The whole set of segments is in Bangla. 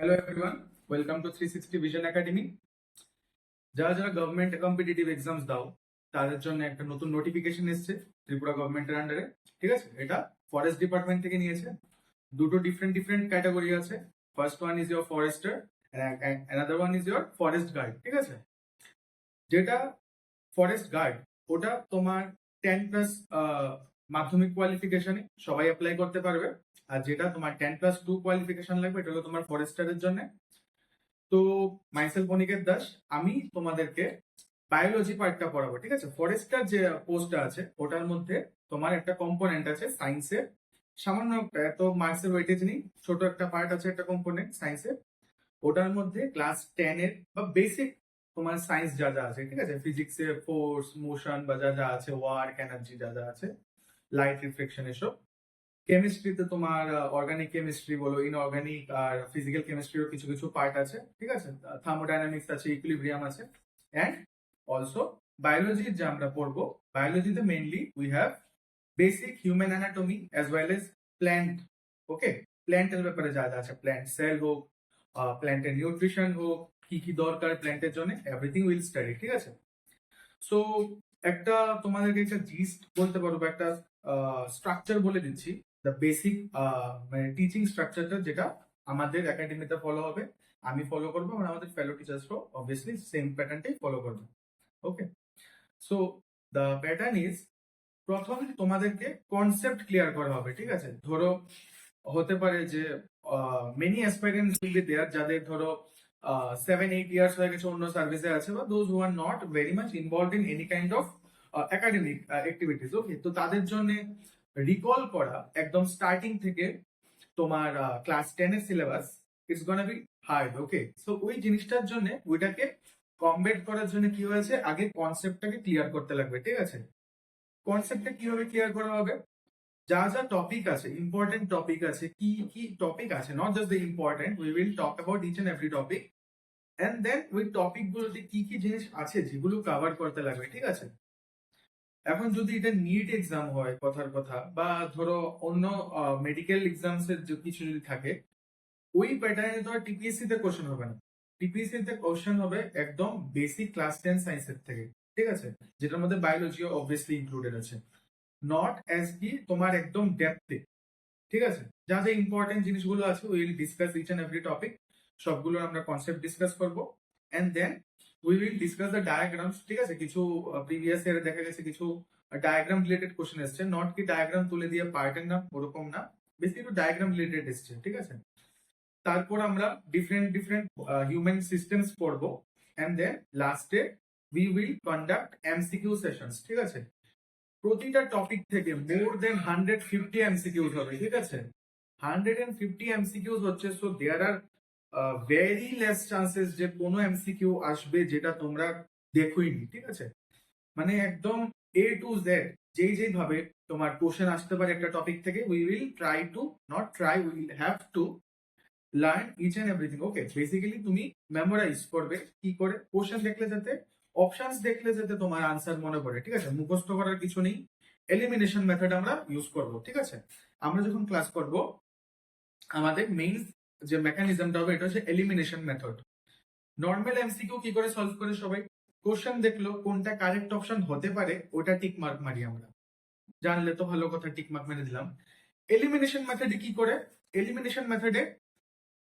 Hello everyone, welcome to 360 vision academy. যারা যারা গভর্নমেন্ট কম্পিটিটিভ এক্সামস দাও তাদের জন্য একটা নতুন নোটিফিকেশন এসেছে ত্রিপুরা গভর্নমেন্টের আন্ডারে। ঠিক আছে, এটা ফরেস্ট ডিপার্টমেন্ট থেকে নিয়েছে। দুটো ডিফারেন্ট ডিফারেন্ট ক্যাটাগরি আছে। First one is your forester, another one is your forest guard. ঠিক আছে, যেটা ফরেস্ট গার্ড ওটা তোমার 10+ মাধ্যমিক কোয়ালিফিকেশনে সবাই অ্যাপ্লাই করতে পারবে। আর যেটা তোমার 10+2 কোয়ালিফিকেশন লাগবে এটা হলো তোমার ফরেস্টারের জন্য। তো মাইসেলফ অনিকেত দাস, আমি তোমাদেরকে বায়োলজি পার্টটা পড়াবো। ঠিক আছে, ফরেস্টার যে পোস্টটা আছে ওটার মধ্যে তোমার একটা কম্পোনেন্ট আছে সায়েন্সের, সামান্য একটা, এত মার্কসের ওয়েটেজ নেই, ছোট একটা পার্ট আছে একটা কম্পোনেন্ট সায়েন্সের। ওটার মধ্যে ক্লাস 10 এর বা বেসিক তোমার সায়েন্স যা যা আছে, ঠিক আছে, ফিজিক্সের ফোর্স মোশন বা যা যা আছে, ওয়ার্ক এনার্জি যা যা আছে, লাইট রিফ্লেকশন, এসব। কেমিস্ট্রিতে তোমার অর্গানিক কেমিস্ট্রি বলো, ইনঅর্গানিক আর ফিজিক্যাল কেমিস্ট্রিরও কিছু কিছু পার্ট আছে। ঠিক আছে, থার্মোডাইনামিক্স আছে, ইকুইলিব্রিয়াম আছে। অ্যান্ড অলসো বায়োলজি যে আমরা পড়বো, বায়োলজিতে mainly we have basic human anatomy as well as plant. Okay, প্ল্যান্টের ব্যাপারে যা যা আছে, প্ল্যান্ট সেল হোক, প্ল্যান্টের নিউট্রিশন হোক, কি কি দরকার প্ল্যান্টের জন্য, এভরিথিং উইল স্টাডি। ঠিক আছে, সো একটা তোমাদেরকে একটা জিস্ট বলতে পারবো, একটা স্ট্রাকচার বলে দিচ্ছি, দ্য বেসিক মানে টিচিং স্ট্রাকচারটা যেটা আমাদের একাডেমিতে ফলো হবে, আমি ফলো করবো, আর আমাদের ফেলো টিচার্সরাও অবভিয়াসলি সেম প্যাটার্নটাই ফলো করবে। ওকে, সো দ্য প্যাটার্ন ইজ, প্রথম তোমাদেরকে কনসেপ্ট ক্লিয়ার করা হবে। ঠিক আছে, ধরো হতে পারে যে many aspirants will be there, যাদের ধরো 7-8 ইয়ার্স হয়ে গেছে অন্য সার্ভিসে আছে, বা those who are not very much involved in any kind of academic activities. Okay, তো তাদের জন্য রিকল করা একদম স্টার্টিং থেকে তোমার ক্লাস 10 এর syllabus, it's gonna be hard. Okay, so ওই জিনিসটার জন্য ওইটাকে কমবেট করার জন্য কি হয়েছে, আগে কনসেপ্টটাকে ক্লিয়ার করতে লাগবে। ঠিক আছে, কনসেপ্টটা কিভাবে ক্লিয়ার করা হবে, যা যা টপিক আছে, ইম্পর্টেন্ট টপিক আছে, কি কি টপিক আছে, not just the important, we will talk about each and every topic, and then ওই টপিক গুলোতে কি কি জিনিস আছে যেগুলো কভার করতে লাগবে। ঠিক আছে, এখন যদি এটা নিট এক্সাম হয় কথার কথা, বা ধরো অন্য মেডিকেল এক্সামস এর কিছু যদি থাকে, ওই প্যাটার্নে তো টিপিএসসি তে কোশ্চেন হবে না। টিপিএসসি তে কোশ্চেন হবে একদম বেসিক ক্লাস 10 সায়েন্সের থেকে। ঠিক আছে, যেটার মধ্যে বায়োলজিও অবভিয়াসলি ইনক্লুডেড আছে, নট অ্যাজ কি তোমার একদম ডেপথে। ঠিক আছে, যা যা ইম্পর্টেন্ট জিনিসগুলো আছে will discuss each and every topic, সবগুলো আমরা কনসেপ্ট ডিসকাস করবো, and then we will discuss the diagrams. ঠিক আছে, কিছু প্রিভিয়াস ইয়ারে দেখা গেছে কিছু ডায়াগ্রাম রিলেটেড কোশ্চেন এসছে, নট কি ডায়াগ্রাম তুলে দিয়ে পার্টের নাম, ওরকম না, বেশি একটু ডায়াগ্রাম রিলেটেড এসছে। ঠিক আছে, তারপর আমরা ডিফারেন্ট ডিফারেন্ট হিউম্যান সিস্টেমস পড়বো, এন্ড দেন লাস্টে we will conduct MCQ sessions. ঠিক আছে, প্রতিটা টপিক থেকে মোর দেন 150 এমসিকিউজ হবে। ঠিক আছে, 150 এমসিকিউজ হচ্ছে, so there are very less chances যে কোনো এমসিকিউ আসবে যেটা তোমরা দেখোইনি। ঠিক আছে, মানে একদম এ টু জেড যেই যেই ভাবে তোমার কোশ্চেন আসতে পারে একটা টপিক থেকে, we will try to, not try, we will have to learn each and everything. Okay, basically তুমি মেমোরাইজ করবে কি করে, কোশ্চেন দেখলে যাতে, অপশনস দেখলে যাতে তোমার আনসার মনে পড়ে। ঠিক আছে, মুখস্থ করার কিছু নেই, এলিমিনেশন মেথড আমরা ইউজ করব। ঠিক আছে, আমরা যখন ক্লাস করব, আমাদের মেইন যে মেকানিজমটা হবে এটা হচ্ছে এলিমিনেশন মেথড। নর্মাল এমসিকিউ কি করে সলভ করে সবাই, কোশ্চেন দেখলো কোনটা কারেক্ট অপশন হতে পারে ওটা টিক মার্ক মারি আমরা, জানলে তো ভালো কথা, টিক মার্ক মেরে দিলাম। এলিমিনেশন মেথডে কি করে, এলিমিনেশন মেথডে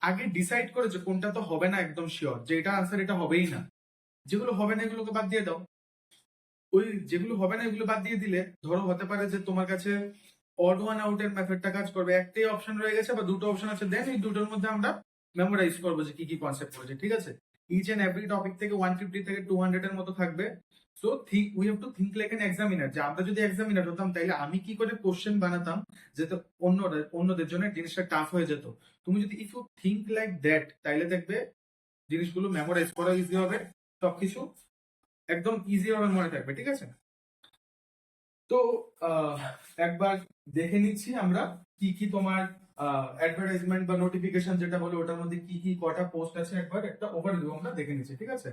আগে ডিসাইড করে যে কোনটা তো হবে না একদম শিওর, যে এটা আনসার এটা হবেই না, যেগুলো হবে না এগুলোকে বাদ দিয়ে দাও। ওই যেগুলো হবে না এগুলো বাদ দিয়ে দিলে, ধরো হতে পারে যে তোমার কাছে অড ওয়ান আউটের মেথডটা কাজ করবে, একটাই অপশন রয়ে গেছে বা দুটো অপশন আছে, দেন এই দুটোর মধ্যে আমরা মেমোরাইজ করবো যে কি কি কনসেপ্ট রয়েছে। ঠিক আছে, ইচ এন্ড এভরি টপিক থেকে 150 থেকে 200 এর মতো থাকবে। So we have to think like N examiner, যে আমরা যদি এক্সামিনার হতাম তাইলে আমি কি করে কোশ্চেন বানাতাম যাতে অন্যদের জন্য জিনিসটা টাফ হয়ে যেত। তুমি যদি if you think like that, তাইলে দেখবে জিনিসগুলো মেমোরাইজ করা ইজি হবে, সবকিছু একদম ইজি ভাবে মনে থাকবে। ঠিক আছে, তো একবার দেখে নিচ্ছি আমরা কি কি তোমার অ্যাডভার্টাইজমেন্ট বা নোটিফিকেশন যেটা বলে ওটার মধ্যে কি কি কটা পোস্ট আছে, একবার একটা ওভারভিউ আমরা দেখে নিচ্ছি। ঠিক আছে,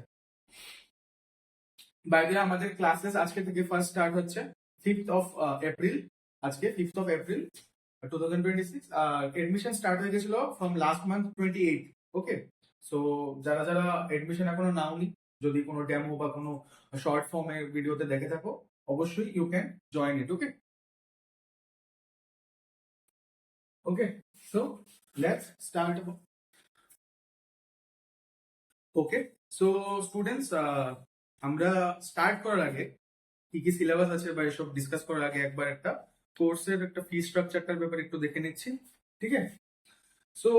বাইরে আমাদের ক্লাসেস আজকে থেকে ফার্স্ট স্টার্ট হচ্ছে 5th অফ এপ্রিল। আজকে 5th of April 2026। Admission start হয়ে গেছিল from last month 28। Okay, so যারা যারা এডমিশন এখনো নাওনি, যদি কোনো ডেমো বা কোনো শর্ট ফর্মের ভিডিওতে দেখে থাকো, অবশ্যই you can join it. Okay, okay, so let's start. Okay, so students, আমরা স্টার্ট করার আগে কি কি সিলেবাস আছে বা এসব ডিসকাস করার আগে একবার একটা কোর্সের একটা ফি স্ট্রাকচারটার ব্যাপারে একটু দেখে নিচ্ছি। ঠিক আছে, সো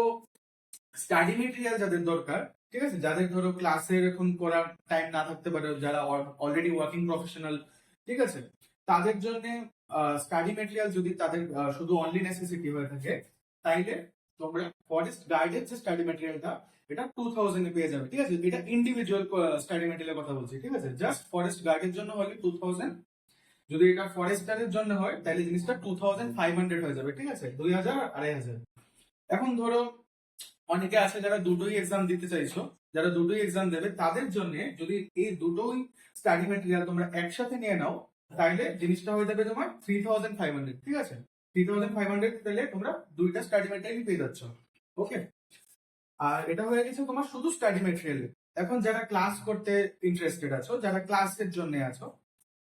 স্টাডি মেটেরিয়াল যাদের দরকার, ঠিক আছে, যাদের ধরো ক্লাসের এখন করার টাইম না থাকতে পারে, যারা অলরেডি ওয়ার্কিং প্রফেশনাল, ঠিক আছে, তাদের জন্য স্টাডি মেটেরিয়াল যদি তাদের শুধু অনলি নেসেসিটি হয়ে থাকে, তাইলে তোমরা ফরেস্ট গাইডের যে স্টাডি মেটেরিয়ালটা, এটা 2000 এ পেয়ে যাবে। ঠিক আছে, এটা ইন্ডিভিজুয়াল স্টাডি মেটেরিয়ালের কথা বলছি। ঠিক আছে, জাস্ট ফরেস্ট গাইডের জন্য হলে 2000, যদি এটা ফরেস্টারের জন্য হয় তাহলে জিনিসটা 2500 হয়ে যাবে। ঠিক আছে, 2000 2500। এখন ধরো অনেকে আছে যারা দুটোই এক্সাম দিতে চাইছো, যারা দুটোই এক্সাম দেবে, তাদের জন্য যদি এই দুটোই স্টাডি মেটেরিয়াল তোমরা একসাথে নিয়ে নাও, তাহলে জিনিসটা হয়ে যাবে তোমার 3500। ঠিক আছে, 3500 তাহলে তোমরা দুইটা স্টাডি মেটেরিয়াল পেয়ে যাচ্ছ। ওকে, আর এটা হয়ে গেছে তোমার শুধু স্টাডি মেটেরিয়াল। এখন যারা ক্লাস করতে ইন্টারেস্টেড আছো, যারা ক্লাসের জন্য আছো,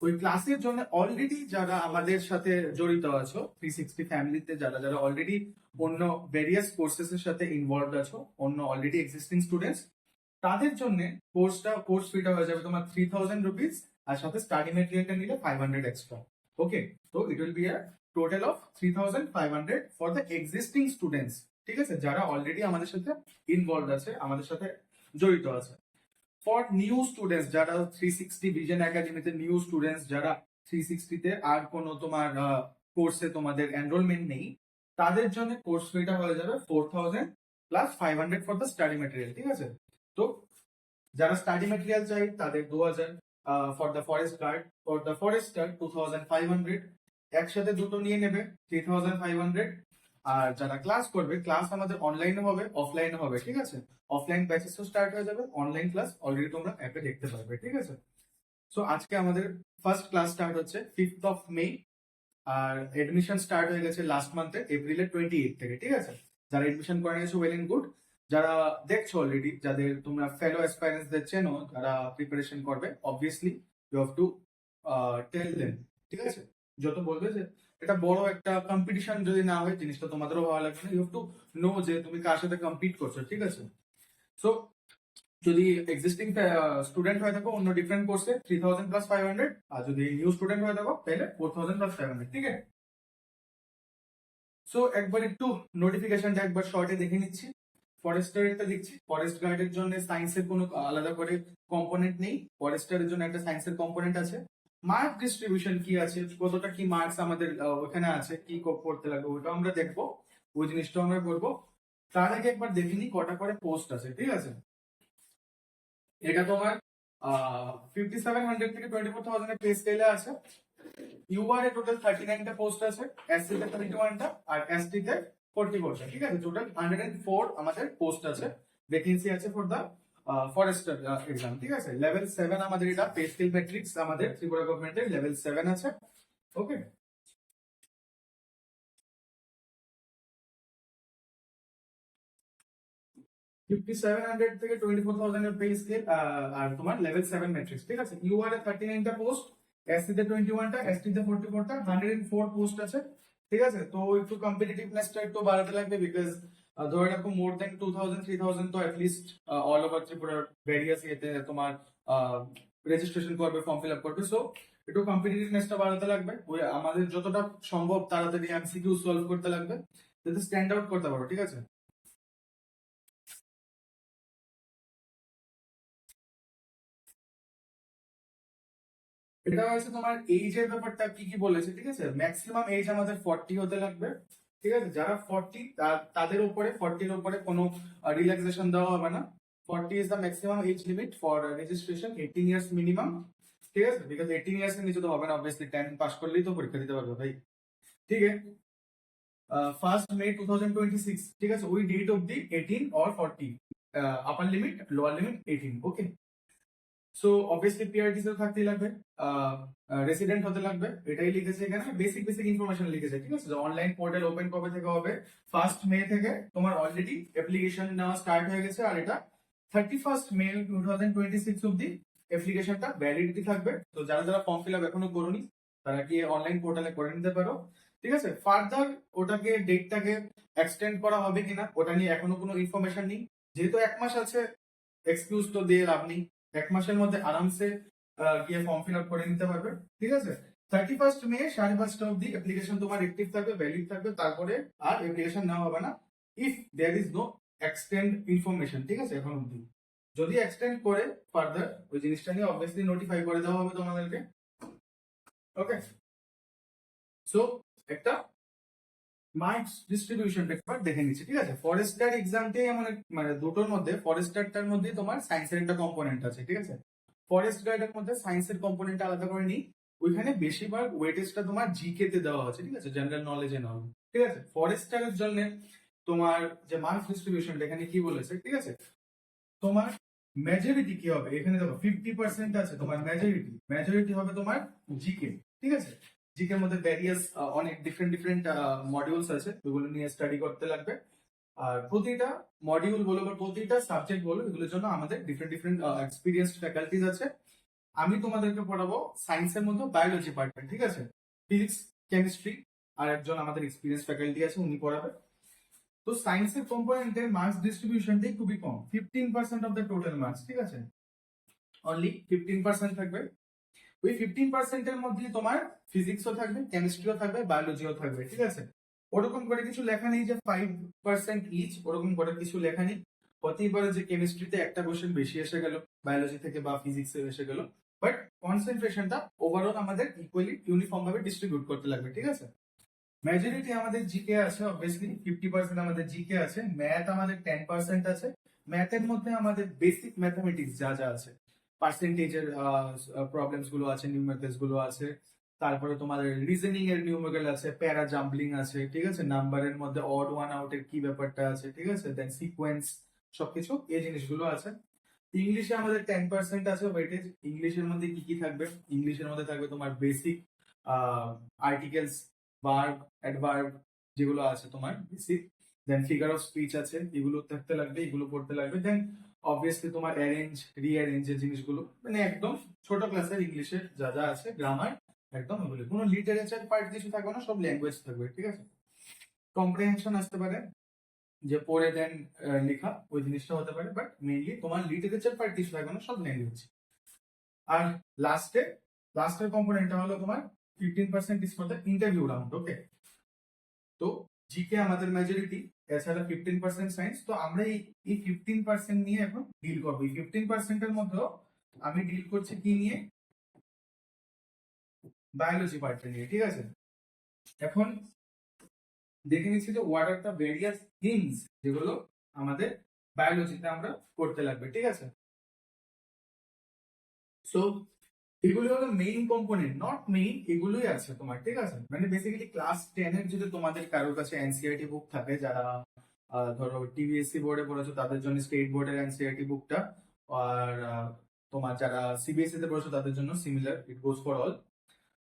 ওই ক্লাসের জন্য অলরেডি যারা আমাদের সাথে জড়িত আছো 360 ফ্যামিলিতে, যারা যারা অলরেডি অন্য ভেরিয়াস কোর্সেস এর সাথে ইনভলভ আছো, অন্য অলরেডি এক্সিস্টিং স্টুডেন্টস, তাদের জন্য কোর্স ফিটা হয়ে যাবে তোমার 3000 রুপিস, আর সাথে স্টাডি মেটেরিয়ালটা নিলে 500 এক্সট্রা। ওকে, তো it will be a total of 3500 for the existing students. ঠিক আছে, যারা অলরেডি আমাদের সাথে ইনভলভ আছে, আমাদের সাথে জড়িত আছে। ফর নিউ স্টুডেন্টস, যারা 360 ভিশন একাডেমিতে নিউ স্টুডেন্টস, যারা 360 তে আর কোনো তোমার কোর্সে তোমাদের এনরোলমেন্ট নেই, তাদের জন্য কোর্স ফিটা হয়ে যাবে 4000 plus 500 for the study material. ঠিক আছে, তো যারা স্টাডি মেটেরিয়াল চাই তাদের 2000, for the forest guard, for the forester 2500, একসাথে দুটো নিয়ে নেবে 3500। আর যারা ক্লাস করবে, ক্লাস আমাদের অনলাইনে হবে, অফলাইনে হবে। ঠিক আছে, অফলাইন ব্যাচেস স্টার্ট হয়ে যাবে, অনলাইন ক্লাস অলরেডি তোমরা অ্যাপে দেখতে পারবে। ঠিক আছে, সো আজকে আমাদের ফার্স্ট ক্লাস স্টার্ট হচ্ছে 5th অফ মে, আর এডমিশন স্টার্ট হয়ে গেছে লাস্ট মান্থে এপ্রিলের 28 থেকে। ঠিক আছে, যারা এডমিশন করে নিয়েছো ওয়েল এন্ড গুড। যারা দেখছো অলরেডি, যাদের তোমরা ফেলো অ্যাসপায়ারেন্টসদের চেনো, যারা প্রিপারেশন করবে, obviously you have to tell them. ঠিক আছে, যত বলবে যে এটা বড় একটা কম্পিটিশন যদি না হয়, জিনিসটা তোমাদেরও ভালো লাগবে না। ইউ হ্যাভ টু নো যে তুমি কার সাথে কম্পিট করছো। ঠিক আছে, সো যদি এক্সিস্টিং স্টুডেন্ট হয়ে থাকো অন্য ডিফারেন্ট কোর্সে 3000 প্লাস 500, আর যদি নিউ স্টুডেন্ট হয়ে থাকো তাহলে 4000 প্লাস 500। ঠিক আছে, সো একবার একটু নোটিফিকেশনটা একবার শর্টে দেখে নিচ্ছি। ফরেস্টারেরটা দেখছি, ফরেস্ট গার্ডের জন্য সায়েন্সের কোনো আলাদা করে কম্পোনেন্ট নেই, ফরেস্টারের জন্য একটা সায়েন্সের কম্পোনেন্ট আছে। মার্ক ডিস্ট্রিবিউশন কি আছে, কতটা কি মার্কস আমাদের ওখানে আছে, কি করতে লাগবে, ওটা আমরা দেখবো, ওই জিনিসটা আমরা করবো। তার আগে একবার দেখিনি কটা করে পোস্ট আছে। ঠিক আছে, এটা তোমার 5700 থেকে 24,000 পে স্কেলে আছে। ইউআর এ টোটাল 39টা পোস্ট আছে, এসসি তে 31টা, আর এসটি তে 44টা। ঠিক আছে, টোটাল 104 আমাদের পোস্ট আছে, ভ্যাকেন্সি আছে ফর দা ফরেস্টার এক্সাম। ঠিক আছে, লেভেল 7 আমাদের, এটা পে স্কেল ম্যাট্রিক্স আমাদের ত্রিপুরা গভর্নমেন্টের লেভেল 7 আছে। ওকে, 5700 থেকে 24,000 এর পে স্কেল, আর তোমার লেভেল 7 ম্যাট্রিক্স। ঠিক আছে, ইউআর এ 39টা পোস্ট, এসসি তে 21টা, এসটি তে 44টা, 104 পোস্ট আছে। ঠিক আছে, তো একটু কম্পিটিটিভনেসটা একটু বাড়াতে লাগবে, বিকজ ধরে রাখো মোর দেন 2000 3000 তো অ্যাটলিস্ট অল ওভার ত্রিপুরার ভেরিয়াস ইয়েতে তোমার রেজিস্ট্রেশন করবে, ফর্ম ফিল আপ করবে। সো একটু কম্পিটিটিভনেসটা বাড়াতে লাগবে, ওই আমাদের যতটা সম্ভব তাড়াতাড়ি এমসিকিউ সলভ করতে লাগবে, যাতে স্ট্যান্ড আউট করতে পারো। ঠিক আছে, এটা হচ্ছে তোমার এইজের ব্যাপারটা কি কি বলেছে। ঠিক আছে, ম্যাক্সিমাম এজ আমাদের 40 হতে লাগবে। ঠিক আছে, যারা 40 তাদের উপরে, 40 এর উপরে কোনো রিল্যাক্সেশন দেওয়া হবে না। 40 is the maximum age limit for registration, 18 years minimum. ঠিক আছে, বিকজ 18 ইয়ার্স এর নিচে তো হবে না, অবভিয়াসলি 10 পাস করলেই তো পরীক্ষা দিতে পারবে ভাই। ঠিক আছে, 1st May 2026। ঠিক আছে, ওই ডেট অব্দি 18 or 40, upper limit lower limit 18। Okay, so obviously PRTC তো থাকতেই লাগবে, রেসিডেন্ট হতে লাগবে, এটাই লিখেছে এখানে, বেসিক বেসিক ইনফরমেশন লিখেছে, ঠিক আছে। অনলাইন পোর্টাল ওপেন কবে থেকে হবে, 1 মে থেকে তোমার অলরেডি অ্যাপ্লিকেশন নেওয়া স্টার্ট হয়ে গেছে, আর এটা 31 মে 2026 অব্দি অ্যাপ্লিকেশনটা ভ্যালিডিটি থাকবে। তো যারা যারা ফর্ম ফিল আপ এখনো করোনি তারা কি অনলাইন পোর্টালে করে নিতে পারো, ঠিক আছে। ফার্দার ওটাকে ডেটটাকে এক্সটেন্ড করা হবে কিনা ওটা নিয়ে এখনো কোনো ইনফরমেশন নেই, যেহেতু 1 মাস আছে, এক্সকিউজ তো দিয়ে লাভ নেই, 1 মাসের মধ্যে আরামসে গিয়ে ফর্ম ফিল আপ করে নিতে পারবে, ঠিক আছে। 31 মে 5:30 অব্দি অ্যাপ্লিকেশন তোমার অ্যাক্টিভ থাকবে, ভ্যালিড থাকবে, তারপরে আর অ্যাপ্লিকেশন নেওয়া হবে না if there is no extend information, ঠিক আছে। এখন অব্দি যদি এক্সটেন্ড করে ফার্দার ওই জিনিসটা নিয়ে অবভিয়াসলি নোটিফাই করে দেওয়া হবে তোমাদেরকে, ওকে। সো একটা মার্কস ডিস্ট্রিবিউশনটা একবার দেখে নিচ্ছি, ঠিক আছে। ফরেস্টার এক্সামটাই এমন মানে দুটোর মধ্যে, ফরেস্টারটার মধ্যে তোমার সায়েন্সের একটা কম্পোনেন্ট আছে, ঠিক আছে। ফরেস্ট গার্ডের মধ্যে সায়েন্সের কম্পোনেন্ট আলাদা করে নিই, ওইখানে বেশিরভাগ ওয়েটেজটা তোমার জিকে তে দেওয়া আছে, ঠিক আছে, জেনারেল নলেজে নাও, ঠিক আছে। ফরেস্টারের জন্য তোমার যে মার্কস ডিস্ট্রিবিউশনটা এখানে কি বলেছে, ঠিক আছে, তোমার মেজরিটি কি হবে এখানে দেখো 50% আছে তোমার মেজরিটি হবে তোমার জিকে, ঠিক আছে। জিকে এর মধ্যে ভ্যারিয়াস অনেক ডিফারেন্ট ডিফারেন্ট মডিউলস আছে, ওগুলো নিয়ে স্টাডি করতে লাগবে। আর প্রতিটা মডিউল বলো বা প্রতিটা সাবজেক্ট বলো, এগুলোর জন্য আমাদের ডিফারেন্ট ডিফারেন্ট এক্সপিরিয়েন্সড ফ্যাকাল্টিজ আছে। আমি তোমাদেরকে পড়াবো সায়েন্সের মধ্যে বায়োলজি পার্টমেন্ট, ঠিক আছে, ফিজিক্স কেমিস্ট্রি, আর একজন আমাদের এক্সপিরিয়েন্স ফ্যাকাল্টি আছে উনি পড়াবে। তো সায়েন্সের কম্পোনেন্টের মার্কস ডিস্ট্রিবিউশনটাই খুবই কম, 15% অফ দ্য টোটাল মার্কস, ঠিক আছে, অনলি 15% থাকবে। ওই 15% এর মধ্যে তোমার ফিজিক্সও থাকবে, কেমিস্ট্রিও থাকবে, বায়োলজিও থাকবে, ঠিক আছে। ওরকম করে কিছু লেখা নেই যে 5% ইচ, ওরকম করে কিছু লেখা নেই। হতেই পারে যে কেমিস্ট্রিতে একটা কোশ্চেন বেশি এসে গেল বায়োলজি থেকে বা ফিজিক্সে এসে গেল, বাট কনসেন্ট্রেশনটা ওভারঅল আমাদের ইকুয়ালি ইউনিফর্ম ভাবে ডিস্ট্রিবিউট করতে লাগবে, ঠিক আছে। মেজরিটি আমাদের জিকে আছে, অবভিয়াসলি 50% আমাদের জিকে আছে, ম্যাথ আমাদের 10% আছে। ম্যাথের মধ্যে আমাদের বেসিক ম্যাথমেটিক্স যা যা আছে, পার্সেন্টেজের প্রবলেমস গুলো আছে, নিউমেরিক্যালস গুলো আছে, তারপরে তোমাদের রিজনিং এর নিউমেরিক্যাল আছে, প্যারা জাম্বলিং আছে, ঠিক আছে, নাম্বারের মধ্যে অড ওয়ান আউট এর কি ব্যাপারটা আছে, ঠিক আছে, দেন সিকোয়েন্স, সবকিছু এই জিনিসগুলো আছে। ইংলিশে আমাদের 10% আছে ওয়েটেজ। ইংলিশের মধ্যে কি কি থাকবে, ইংলিশের মধ্যে থাকবে তোমার বেসিক আর্টিকেলস, ভার্ব, অ্যাডভার্ব যেগুলো আছে তোমার basic, then figure of speech আছে, এগুলো থাকতে লাগবে, এগুলো পড়তে লাগবে। দেন অবভিয়াসলি তোমার অ্যারেঞ্জ রিঅ্যারেঞ্জ এর জিনিসগুলো, মানে একদম ছোট ক্লাসের ইংলিশের যা যা আছে, গ্রামার একদম এগুলো, কোনো লিটারেচার পার্ট কিছু থাকবে না, সব ল্যাঙ্গুয়েজ থাকবে, ঠিক আছে। কম্প্রিহেনশন আসতে পারে, যে পড়ে দেন লেখা, ওই জিনিসটা হতে পারে, বাট মেইনলি তোমার লিটারেচার পার্ট কিছু থাকবে না, সব ল্যাঙ্গুয়েজ। আর লাস্টের কম্পোনেন্টটা হলো তোমার 15% is for the interview round, okay. তো জিকে আমাদের মেজরিটি, এছাড়া 15% সায়েন্স। তো আমরা এই 15% নিয়ে এখন ডিল করবো। এই 15% এর মধ্যে আমি ডিল করছি কি নিয়ে, বায়োলজি পার্টটা নিয়ে, ঠিক আছে। এখন দেখে নিচ্ছি যে what are the various things যেগুলো আমাদের বায়োলজিতে আমরা করতে লাগবে, ঠিক আছে। সো এগুলো হলো মেইন কম্পোনেন্ট, নট মেইন, এগুলোই আছে তোমার, ঠিক আছে। মানে বেসিক্যালি ক্লাস 10 এর যদি তোমাদের কারোর কাছে এনসিআরটি বুক থাকে, যারা ধরো টিবিএসসি বোর্ডে পড়েছো তাদের জন্য স্টেট বোর্ডের এনসিআরটি বুকটা, আর তোমার যারা সিবিএসসি তে পড়েছো তাদের জন্য similar, it goes for all.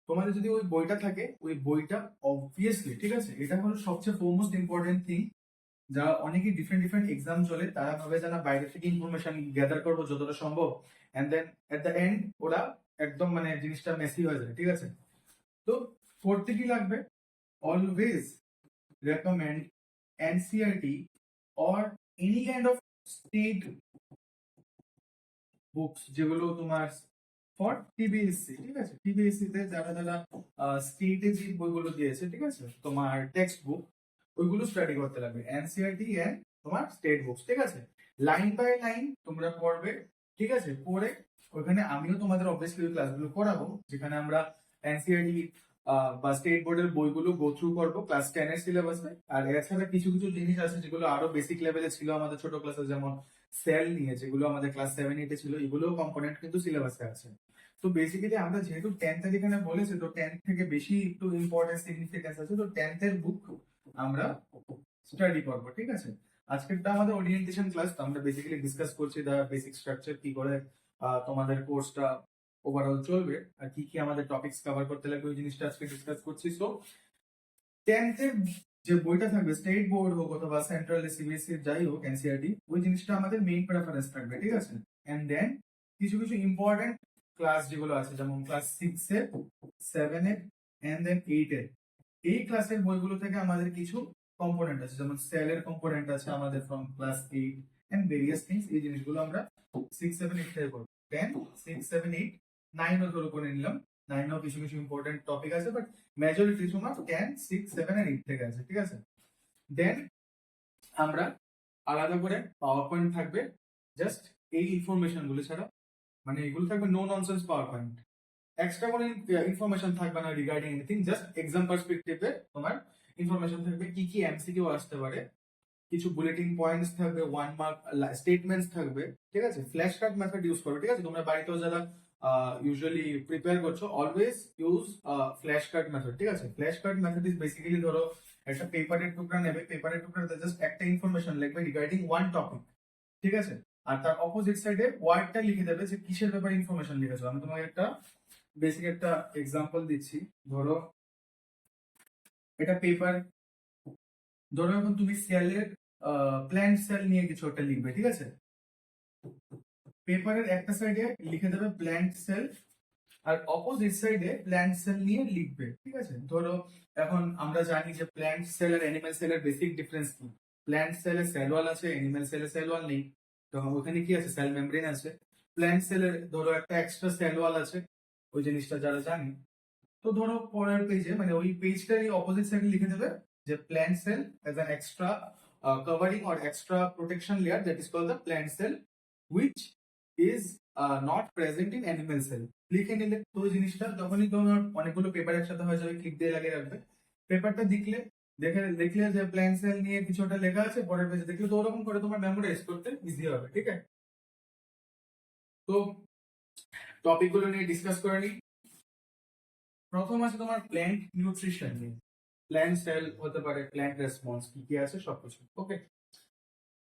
তোমাদের যদি ওই বইটা থাকে, ওই বইটা অবভিয়াসলি, ঠিক আছে, এটা হলো সবচেয়ে মোস্ট ইম্পর্টেন্ট থিং। যারা অনেকেই ডিফারেন্ট ডিফারেন্ট এক্সাম চলে, তারা ভাবে যে না বাইরে থেকে ইনফরমেশন গ্যাদার করবো যতটা সম্ভব, and then at the end ওরা একদম মানে জিনিসটা মেসি হয়ে যায়, ঠিক আছে। তো করতে কি লাগবে, always recommend NCERT or any kind of state books, যেগুলো তোমার ফর টিবিএসসি, ঠিক আছে। টিবিএসসি তে যারা যারা স্টেটে যে বইগুলো দিয়েছে, ঠিক আছে, তোমার টেক্সট বুক, ওইগুলো স্টাডি করতে লাগবে, এনসিআরটি এন্ড তোমার স্টেট বুকস, ঠিক আছে। লাইন বাই লাইন তোমরা পড়বে, ঠিক আছে। পড়ে ওখানে আমিও তোমাদের অবভিয়াসলি ওই ক্লাসগুলো করাবো, যেখানে আমরা এনসিআরটি বা স্টেট বোর্ডের বইগুলো গো থ্রু করবো ক্লাস 10 এর সিলেবাসে। আর এছাড়া কিছু কিছু জিনিস আছে যেগুলো আরো বেসিক লেভেলে ছিল আমাদের ছোট ক্লাসে, যেমন সেল নিয়ে, যেগুলো আমাদের ক্লাস 7-8 এ ছিল, এগুলো কম্পোনেন্ট কিন্তু সিলেবাসে আছে। তো বেসিক্যালি আমরা যেহেতু 10th এর এখানে বলেছি, তো 10th থেকে বেশি একটু ইম্পর্টেন্ট সিগনিফিকেন্স আছে, তো 10th এর বুক আমরা স্টাডি করবো, ঠিক আছে। আজকেরটা আমাদের ওরিয়েন্টেশন ক্লাস, তো আমরা বেসিক্যালি ডিসকাস করছি দা বেসিক স্ট্রাকচার, কি করে তোমাদের কোর্সটা ওভারঅল চলবে আর কি কি আমাদের টপিকস কভার করতে লাগবে ওই জিনিসটা আজকে ডিসকাস করছি। সো 10th এর যে বইটা থাকবে স্টেট বোর্ড হোক অথবা সেন্ট্রাল সিবিএসসি যাই হোক এনসিআরটি, ওই জিনিসটা আমাদের মেইন প্রেফারেন্স থাকবে, ঠিক আছে। এন্ড দেন কিছু কিছু ইম্পর্টেন্ট ক্লাস যেগুলো আছে যেমন ক্লাস 6 এর, 7 এর এন্ড দেন 8 এর, এই ক্লাসের বইগুলো থেকে আমাদের কিছু কম্পোনেন্ট আছে যেমন সেলের কম্পোনেন্ট আছে আমাদের from class 8 and various things, এই জিনিসগুলো আমরা 6 7 8 থেকে করব। 10 6 7 8 9 ও ধরো করে নিলাম, 9 ও কিছু কিছু ইম্পর্টেন্ট টপিক আছে বাট মেজরিটি তোমার 10 6 7 আর 8 থেকে আছে, ঠিক আছে। দেন আমরা আলাদা করে পাওয়ার পয়েন্ট থাকবে জাস্ট এই ইনফরমেশন গুলো ছাড়া, মানে এগুলো থাকবে no nonsense power point, extra কোনো ইনফরমেশন থাকবে না রিগার্ডিং এনিথিং, জাস্ট এক্সাম পার্সপেক্টিভে তোমার ইনফরমেশন থাকবে কি কি এমসিকিউ আসতে পারে, কিছু বুলেটিন পয়েন্টস থাকবে, 1 মার্ক স্টেটমেন্টস থাকবে, ঠিক আছে। ফ্ল্যাশ কার্ড মেথড ইউজ করো, ঠিক আছে। তোমরা বাড়িতেও যারা ইউজুয়ালি প্রিপেয়ার করছো always use flash card method, ঠিক আছে। Flash card method is basically ধরো একটা পেপারের টুকরা নেবে, পেপারের টুকরাতে জাস্ট একটা ইনফরমেশন লিখবে রিগার্ডিং ওয়ান টপিক, ঠিক আছে। আর তার অপোজিট সাইডে ওয়ার্ডটা লিখে দেবে যে কিসের ব্যাপারে ইনফরমেশন লিখেছো। আমি তোমাকে একটা বেসিক একটা এক্সাম্পল দিচ্ছি। ধরো এটা পেপার, ধরো এখন তুমি সেলের প্ল্যান্ট সেল নিয়ে কিছু একটা লিখবে, ঠিক আছে। পেপারের একটা সাইডে লিখে দেবে প্ল্যান্ট সেল আর অপোজিট সাইডে প্ল্যান্ট সেল নিয়ে লিখবে, ঠিক আছে। ধরো এখন আমরা জানি যে প্ল্যান্ট সেল আর অ্যানিমাল সেলের বেসিক ডিফারেন্স কি। প্ল্যান্ট সেলে সেল ওয়াল আছে, অ্যানিমাল সেলে সেল ওয়াল নেই। তো ওখানে কি আছে, সেল মেমব্রেন আছে। প্ল্যান্ট সেলের ধরো একটা এক্সট্রা সেল ওয়াল আছে, ওই জিনিসটা যারা জানি। তো ধরো পরের পেজে মানে ওই পেজটার অপোজিট সাইডে লিখে দেবে যে plant sell as an extra covering or extra protection layer that is called the plant cell which is not present in animal cell। লিখে নিলে তো ওই জিনিসটা তখনই তোমার অনেকগুলো পেপার একসাথে হয়ে যাবে, ক্লিক দিয়ে লাগিয়ে রাখবে। পেপারটা দেখলে যে প্ল্যান্ট সেল নিয়ে কিছু একটা লেখা আছে, পরের পেজে দেখলে তো ওরকম করে তোমার মেমোরাইজ করতে ইজি হবে, ঠিক আছে। তো টপিক গুলো নিয়ে ডিসকাস করে নিই। প্রথম আছে তোমার প্ল্যান্ট নিউট্রিশন নিয়ে, প্ল্যান্ট সেল হতে পারে, প্ল্যান্ট রেসপন্স কি কি আছে সবকিছু, ওকে।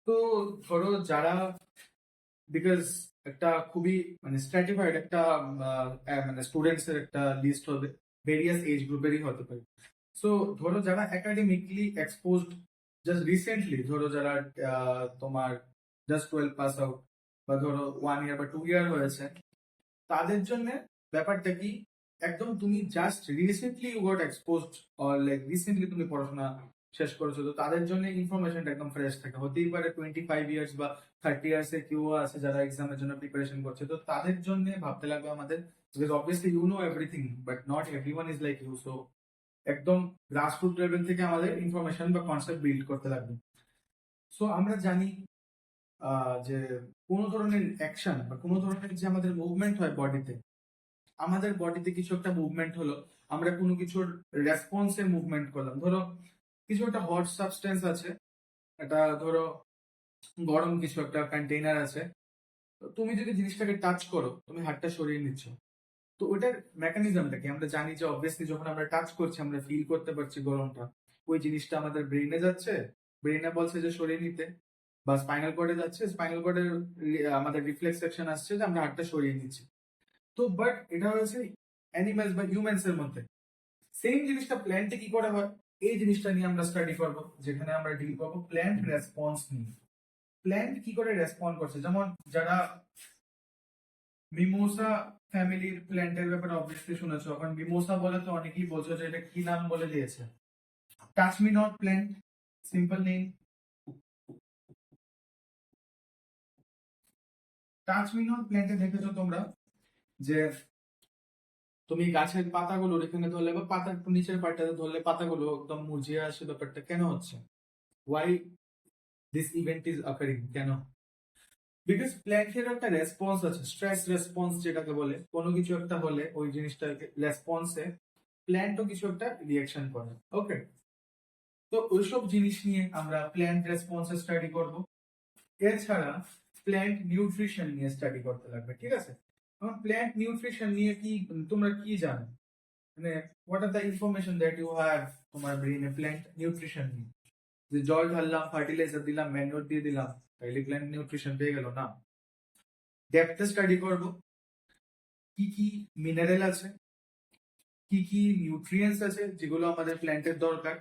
তো ধরো যারা, বিকজ একটা খুবই মানে স্ট্র্যাটিফাইড একটা মানে স্টুডেন্টস এর একটা লিস্ট হবে, ভেরিয়াস এজ গ্রুপেরই হতে পারে। সো ধরো যারা একাডেমিকলি এক্সপোজড জাস্ট রিসেন্টলি, ধরো যারা তোমার জাস্ট 12 পাস আউট বা ধরো 1 ইয়ার বা 2 ইয়ার হয়েছে, তাদের জন্য ব্যাপারটা কি, একদম তুমি just recently you got exposed or like recently তুমি পড়াশোনা শেষ করেছো, তো তাদের জন্য ইনফরমেশনটা একদম ফ্রেশ থাকে। হতেই পারে 25 ইয়ার্স বা 30 ইয়ার্স এর কেউ আছে যারা এক্সামের জন্য প্রিপারেশন করছে, তো তাদের জন্য ভাবতে লাগবে আমাদের, because obviously you know everything but not everyone is like you. So একদম গ্রাসরুট লেভেল থেকে আমাদের ইনফরমেশন বা কনসেপ্ট বিল্ড করতে লাগবে। সো আমরা জানি যে কোনো ধরনের অ্যাকশন বা কোনো ধরনের যে আমাদের মুভমেন্ট হয় বডিতে, আমাদের বডিতে কিছু একটা মুভমেন্ট হলো, আমরা কোনো কিছুর রেসপন্সে মুভমেন্ট করলাম। ধরো কিছু একটা হট সাবস্টেন্স আছে, এটা ধরো গরম কিছু একটা কন্টেইনার আছে, তো তুমি যদি জিনিসটাকে টাচ করো, তুমি হাতটা সরিয়ে নিচ্ছ, তো ওটার মেকানিজমটা কি আমরা জানি যে অবভিয়াসলি যখন আমরা টাচ করছি আমরা ফিল করতে পারছি গরমটা, ওই জিনিসটা আমাদের ব্রেইনে যাচ্ছে, ব্রেইনে বলছে যে সরিয়ে নিতে, বা স্পাইনাল কর্ডে যাচ্ছে, স্পাইনাল কর্ডের আমাদের রিফ্লেক্স সেকশন আসছে যে আমরা হাতটা সরিয়ে নিচ্ছি। তো বাট এটা হয়েছে অ্যানিমালস বা হিউম্যানস এর মধ্যে। সেম জিনিসটা প্ল্যান্টে কি করে হয়, এই জিনিসটা নিয়ে আমরা স্টাডি করবো, যেখানে আমরা ডিল করবো প্ল্যান্ট রেসপন্স নিয়ে। প্ল্যান্ট কি করে রেসপন্ড করছে, যেমন যারা মিমোসা ফ্যামিলির প্ল্যান্টের ব্যাপারে অবভিয়াসলি শুনেছো। এখন মিমোসা বলে তো অনেকেই বলছো যে এটা কি নাম বলে দিয়েছে, touch me not plant, simple name. Touch me not প্ল্যান্টে দেখেছো তোমরা যে তুমি গাছের পাতাগুলো এখানে ধরলে বা পাতার নিচের পার্টটাতে ধরলে পাতাগুলো একদম মুরঝিয়ে আসে, ব্যাপারটা কেন হচ্ছে, why this event is occurring, কেন? বিকজ প্ল্যান্টের একটা রেসপন্স আছে, স্ট্রেস রেসপন্স যেটাকে বলে, কোনো কিছু একটা হলে ওই জিনিসটাকে রেসপন্সে প্ল্যান্টও কিছু একটা রিয়াকশন করে, ওকে। তো ওইসব জিনিস নিয়ে আমরা প্ল্যান্ট রেসপন্স স্টাডি করব। এছাড়া প্ল্যান্ট নিউট্রিশন নিয়ে স্টাডি করতে লাগবে, ঠিক আছে। এখন প্ল্যান্ট নিউট্রিশন নিয়ে কি তোমরা কি জানো, মানে what are the information that you have তোমার ব্রেইনে প্ল্যান্ট নিউট্রিশন নিয়ে? যে জল ঢাললাম, ফার্টিলাইজার দিলাম, ম্যানুয়ার দিয়ে দিলাম, তাইলে প্ল্যান্ট নিউট্রিশন পেয়ে গেল না। ডেপথে স্টাডি করব, কি কি মিনারেল আছে, কি কি নিউট্রিয়েন্টস আছে যেগুলো আমাদের প্ল্যান্টের দরকার।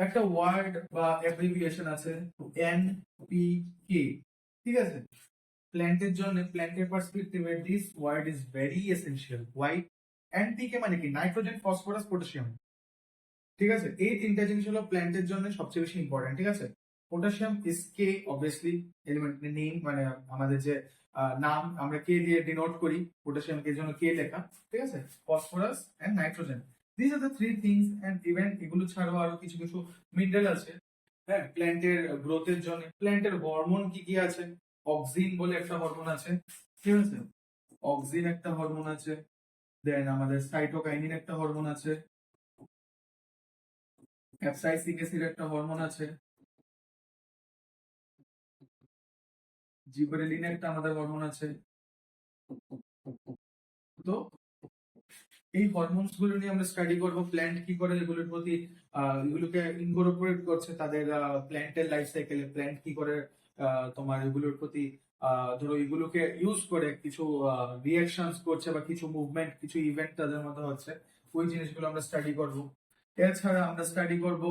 একটা ওয়ার্ড বা অ্যাব্রিভিয়েশন আছে NPK, ঠিক আছে? প্ল্যান্টের জন্য, প্ল্যান্টের পার্সপেক্টিভে this word is very essential. Why? NPK মানে কি? নাইট্রোজেন, ফসফরাস, পটাশিয়াম, ঠিক আছে? এই তিনটা জিনিস হলো প্ল্যান্টের জন্য সবচেয়ে বেশি ইম্পর্টেন্ট, ঠিক আছে? Potassium is K, obviously element name, মানে আমাদের যে নাম আমরা কে দিয়ে ডিনোট করি, পটাশিয়াম কে জন্য কে লেখা, ঠিক আছে? Phosphorus and nitrogen, this are the three things. And even এগুলো ছাড়াও আরো কিছু কিছু মিনারেল আছে, হ্যাঁ, প্ল্যান্টের গ্রোথের জন্য। প্ল্যান্টের হরমোন কি কি আছে? অক্সিন বলে একটা হরমোন আছে, ঠিক আছে? অক্সিন একটা হরমোন আছে, দেন আমাদের সাইটোকাইনিন একটা হরমোন আছে, অ্যাপসাইসিক অ্যাসিড একটা হরমোন আছে, জিবরেলিন একটা আমাদের হরমোন আছে। তো এই হরমোনস গুলো নিয়ে আমরা স্টাডি করব, প্ল্যান্ট কি করে এগুলোর প্রতি এগুলোকে ইনকর্পোরেট করছে তাদের প্ল্যান্টের লাইফ সাইকেলে, প্ল্যান্ট কি করে তোমার এগুলোর প্রতি ধরো এগুলোকে ইউজ করে কিছু রিয়াকশনস করছে বা কিছু মুভমেন্ট, কিছু ইভেন্ট তাদের মধ্যে হচ্ছে, ওই জিনিসগুলো আমরা স্টাডি করব। এছাড়া আমরা স্টাডি করব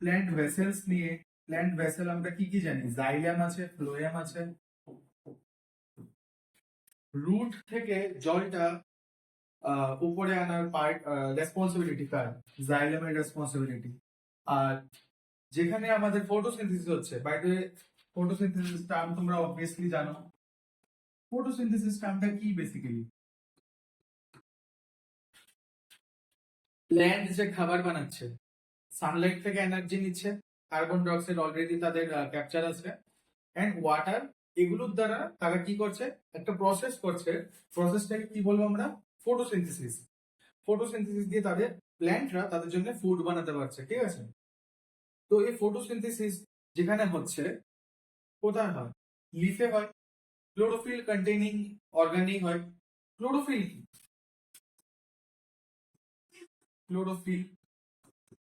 প্ল্যান্ট ভেসেলস নিয়ে। প্ল্যান্ট ভেসেল আমরা কি কি জানি? জাইলাম আছে, ফ্লোয়েম আছে। রুট থেকে জলটা উপরে আনার পার্ট রেসপন্সিবিলিটি কার? জাইলামের রেসপন্সিবিলিটি। আর যেখানে আমাদের ফটোসিনথেসিস হচ্ছে, by the way photosynthesis term তোমরা অবভিয়াসলি জানো। ফটোসিনথেসিস টার্মটা কি? বেসিক্যালি প্ল্যান্ট যে খাবার বানাচ্ছে, সানলাইট থেকে এনার্জি নিচ্ছে, কার্বন ডাই অক্সাইড অলরেডি তাদের ক্যাপচার আছে, এন্ড ওয়াটার, এগুলোর দ্বারা তারা কি করছে? একটা প্রসেস করছে। প্রসেসটাকে কি বলবো আমরা? ফটোসিনথেসিস। ফটোসিনথেসিস দিয়ে তাদের প্ল্যান্টরা তাদের জন্য ফুড বানাতে পারছে, ঠিক আছে? তো এই ফটোসিনথেসিস যেখানে হচ্ছে, কোথায় হয়? লিফে হয়, ক্লোরোফিল কন্টেইনিং অর্গানি হয়। ক্লোরোফিল কি? ক্লোরোফিল,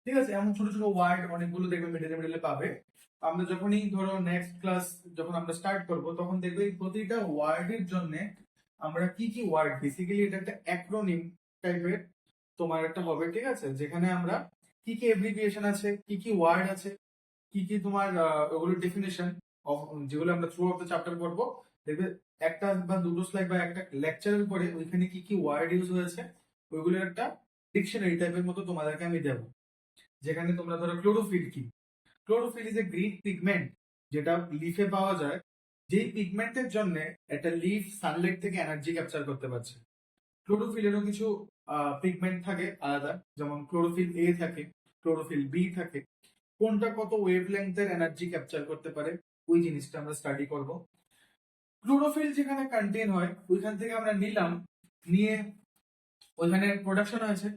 ঠিক আছে? এমন ছোট ছোট ওয়ার্ড অনেকগুলো দেখবে মিডলে মিডলে পাবে। আমরা যখনই ধরো নেক্সট ক্লাস যখন আমরা স্টার্ট করব, তখন দেখবে এই প্রতিটা ওয়ার্ডের জন্য আমরা কি কি ওয়ার্ড, বেসিক্যালি এটা একটা অ্যাক্রোনিম টাইপের তোমার একটা হবে, ঠিক আছে? যেখানে আমরা কি কি এব্রিভিয়েশন আছে, কি কি ওয়ার্ড আছে, কি কি তোমার ওগুলোর ডেফিনেশন, যেগুলো আমরা থ্রু আউট দ্য চ্যাপ্টার পড়বো, দেখবে একটা বা দুটো স্লাইড বা একটা লেকচারের পরে ওইখানে কি কি ওয়ার্ড ইউজ হয়েছে ওইগুলোর একটা ডিকশনারি টাইপের মতো তোমাদেরকে আমি দেবো। যেখানে তোমরা ধরো ক্লোরোফিল কি? Chlorophyll is a green pigment, যেটা লিফে পাওয়া যায়, যেই পিগমেন্টের জন্য একটা লিফ সানলাইট থেকে এনার্জি ক্যাপচার করতে পারছে। ক্লোরোফিলেরও কিছু পিগমেন্ট থাকে আলাদা, যেমন ক্লোরোফিল এ থাকে, ক্লোরোফিল বি থাকে, কোনটা কত ওয়েভ লেন্থের এনার্জি ক্যাপচার করতে পারে, ওই জিনিসটা আমরা স্টাডি করব। ক্লোরোফিল যেখানে কন্টেন হয় ওইখান থেকে আমরা নিলাম, নিয়ে ওইখানে প্রোডাকশন আছে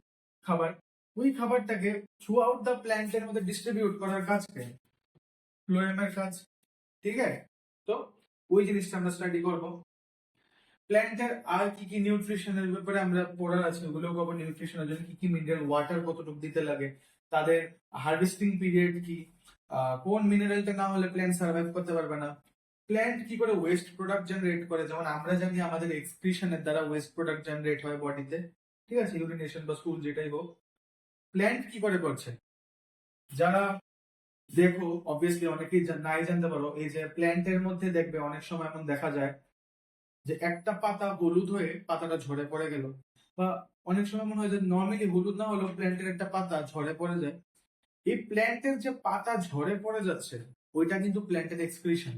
খাবার, ওই খাবারটাকে থ্রু আউট দ্য প্ল্যান্টের মধ্যে ডিস্ট্রিবিউট করার কাজকে ফ্লোয়েমের কাজ, ঠিক আছে? তো ওই জিনিসটা আমরা স্টাডি করব। প্ল্যান্টের আর কি কি নিউট্রিশনের ব্যাপারে আমরা পড়ার আছে, ওগুলো পাবো। নিউট্রিশনের জন্য কি কি মিনারেল, ওয়াটার কতটুকু দিতে লাগে, তাদের হারভেস্টিং পিরিয়ড কি, কোন মিনারেলটা না হলে প্ল্যান্ট সার্ভাইভ করতে পারবে না, প্ল্যান্ট কি করে ওয়েস্ট প্রোডাক্ট জেনারেট করে, যেমন আমরা জানি আমাদের এক্সক্রিশনের দ্বারা ওয়েস্ট প্রোডাক্ট জেনারেট হয় বডিতে, ঠিক আছে? ইউরিনেশন বা স্টুল যেটাই হোক, প্ল্যান্ট কি করে করছে। যারা দেখো অবভিয়াসলি অনেকেই নাই জানতে পারো, এই যে প্ল্যান্টের মধ্যে দেখবে অনেক সময় এমন দেখা যায় যে একটা পাতা হলুদ হয়ে পাতাটা ঝরে পড়ে গেল, বা অনেক সময় মনে হয় যে নর্মালি হলুদ না হলেও প্ল্যান্টের একটা পাতা ঝরে পড়ে যায়। এই প্ল্যান্টের যে পাতা ঝরে পড়ে যাচ্ছে, ওইটা কিন্তু প্ল্যান্টের এক্সক্রিশন।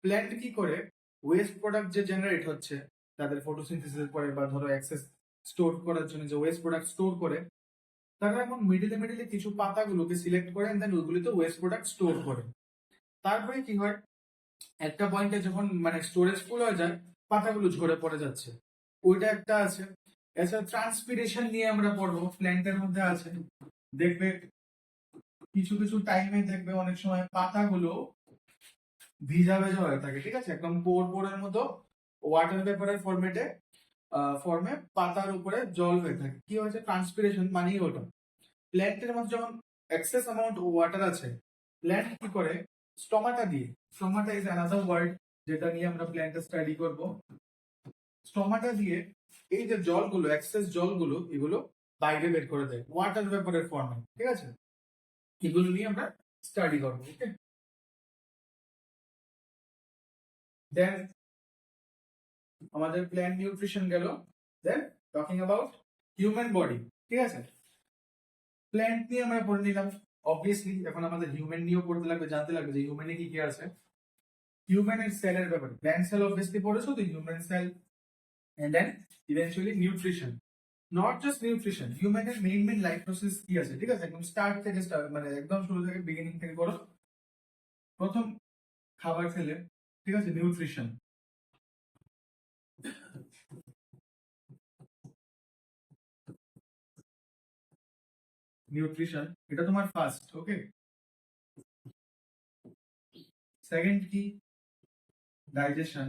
প্ল্যান্ট কি করে ওয়েস্ট প্রোডাক্ট যে জেনারেট হচ্ছে তাদের ফটোসিনথেসিস পরে, বা ধরো অ্যাক্সেস স্টোর করার জন্য যে ওয়েস্ট প্রোডাক্ট স্টোর করে, তারা এখন মিডিলে মিডিলে কিছু পাতাগুলোকে সিলেক্ট করে দেন ওইগুলিতে ওয়েস্ট প্রোডাক্ট স্টোর করে। তারপরে কি হয়, একটা পয়েন্টে যখন মানে স্টোরেজ ফুল হয়ে যায়, পাতাগুলো ঝরে পড়ে যাচ্ছে, ওইটা একটা আছে। এছাড়া ট্রান্সপিরেশন নিয়ে আমরা পড়বো, প্ল্যান্টের মধ্যে আছে। দেখবে কিছু কিছু টাইমে দেখবে অনেক সময় পাতাগুলো ভিজা ভেজা হয়ে থাকে, ঠিক আছে? একদম পোর পোরের মতো ওয়াটার পেপারের ফর্মে পাতার উপরে জল হয়ে থাকে। কি হয়েছে? ট্রান্সপিরেশন মানেই ওটা। প্ল্যান্টের মধ্যে যখন এক্সেস অ্যামাউন্ট ওয়াটার আছে, প্ল্যান্ট কি করে? স্টোমাটা দিয়ে, স্টোমাটা ইজ অ্যানাদার ওয়ার্ড, যেটা নিয়ে আমরা প্ল্যান্টটা স্টাডি করব। স্টোমাটা দিয়ে এই যে জলগুলো, এক্সেস জলগুলো, এগুলো বাইরে বের করে দেয় ওয়াটার ভেপরের ফর্মে, ঠিক আছে? এগুলো নিয়ে আমরা স্টাডি করবো। ওকে, দেন আমাদের প্ল্যান্ট নিউট্রিশন গেল। দেন টকিং অ্যাবাউট হিউম্যান বডি, ঠিক আছে? প্ল্যান্ট নিয়ে আমরা পড়ে নিলাম। অবভিয়াসলি এখন আমাদের হিউম্যান নিয়েও পড়তে লাগবে, জানতে লাগবে যে হিউম্যানে কি কি আছে। হিউম্যানের সেলের ব্যাপারে প্ল্যান্ট সেল অবভিয়াসলি পড়েছো, তো human cell and then eventually nutrition. Not just nutrition, হিউম্যানের মেইন লাইফ প্রসেস কি আছে, ঠিক আছে? একদম স্টার্ট থেকে মানে একদম শুরু থেকে বিগিনিং থেকে করো। প্রথম খাবার খেলে, ঠিক আছে, নিউট্রিশন। নিউট্রিশন এটা তোমার ফার্স্ট। ওকে, সেকেন্ড কি? ডাইজেশন।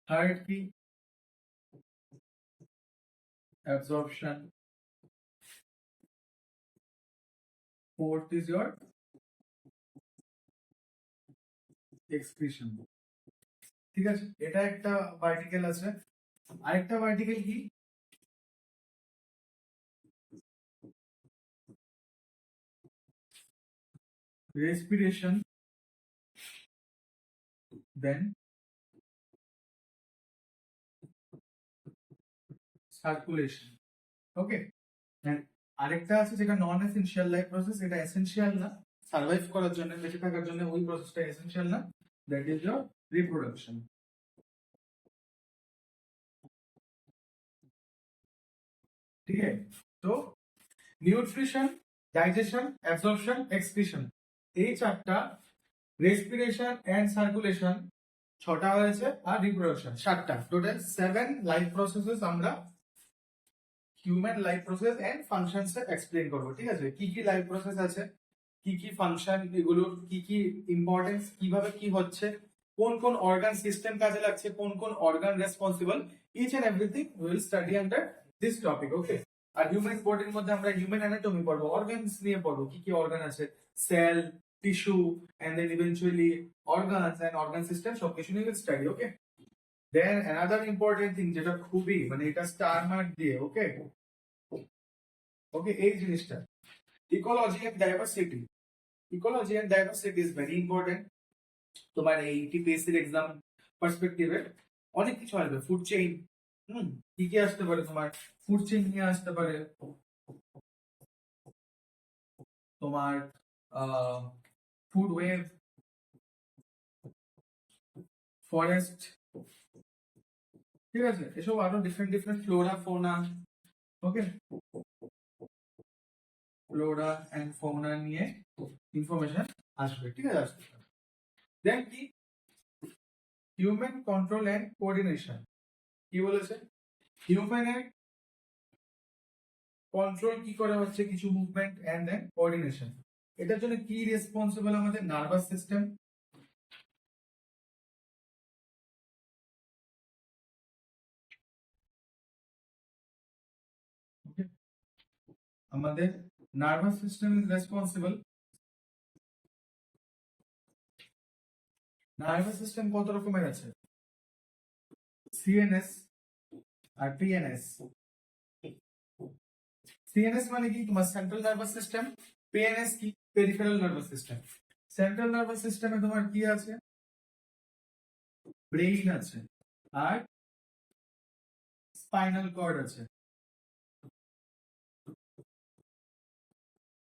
থার্ড কি? Absorption. Fourth is your excretion. ঠিক আছে, এটা একটা ভার্টিক্যাল আছে। আরেকটা ভার্টিক্যাল কি? রেসপিরেশন, দেন সার্কুলেশন। ওকে, আরেকটা আছে যেটা নন এসেনশিয়াল লাইফ প্রসেস, এটা এসেনশিয়াল না সার্ভাইভ করার জন্য, বেঁচে থাকার জন্য ওই প্রসেসটা এসেনশিয়াল না, দ্যাট ইজ योर রিপ্রোডাকশন। ঠিক আছে, তো নিউট্রিশন, ডাইজেশন, অ্যাবজর্পশন, এক্সক্রিশন, এই চারটা, রেসপিরেশন এন্ড সার্কুলেশন ছটা হয়েছে, আর রিপ্রোডাকশন সাতটা। টোটাল 7 লাইফ প্রসেসেস আমরা human life process and functions explain করবো। ঠিক আছে, কি কি লাইফ প্রসেস আছে, কি কি ফাংশন, এগুলোর কি কি ইম্পর্টেন্স, কিভাবে কি হচ্ছে, কোন কোন অর্গান সিস্টেম কাজে লাগছে, কোন কোন organ responsible, each and everything will study under this topic. Okay, আর হিউম্যান বডির মধ্যে আমরা হিউম্যান অ্যানাটমি পড়বো, অর্গানস নিয়ে পড়বো, কি কি অর্গান আছে, cell, tissue, and then eventually organs and organ system, সবকিছু নিয়ে study. Okay, then another important thing, যেটা খুবই মানে এটা স্টার মার্ক দিয়ে, ওকে ওকে, এই জিনিসটা ecology and diversity. Ecology and diversity is very important. তোমার এই টিপিএসসি এর এক্সাম পার্সপেক্টিভে অনেক কিছু আসবে। ফুড চেইন, কি কি আসতে পারে, তোমার ফুড চেইন নিয়ে আসতে পারে, তোমার ফুড ওয়েভ, ফরেস্ট, ঠিক আছে, এসব আরো different different flora fauna. Okay, flora and fauna নিয়ে ইনফরমেশন আসবে, ঠিক আছে, আসবে। দেন কি? Human control and coordination. কি বলেছে? হিউম্যানের কন্ট্রোল কি করা হচ্ছে কিছু মুভমেন্ট এন্ড দেন কোঅর্ডিনেশন। এটার জন্য কি রেসপন্সিবল? আমাদের নার্ভাস সিস্টেম। আমাদের nervous system is responsible. Nervous system কত রকমের আছে? সিএনএস আর পিএনএস। সিএনএস মানে কি? তোমার সেন্ট্রাল নার্ভাস সিস্টেম। পিএনএস কি? Peripheral nervous system. Central nervous সিস্টেমে তোমার কি আছে? ব্রেইন আছে আর স্পাইনাল কর্ড আছে।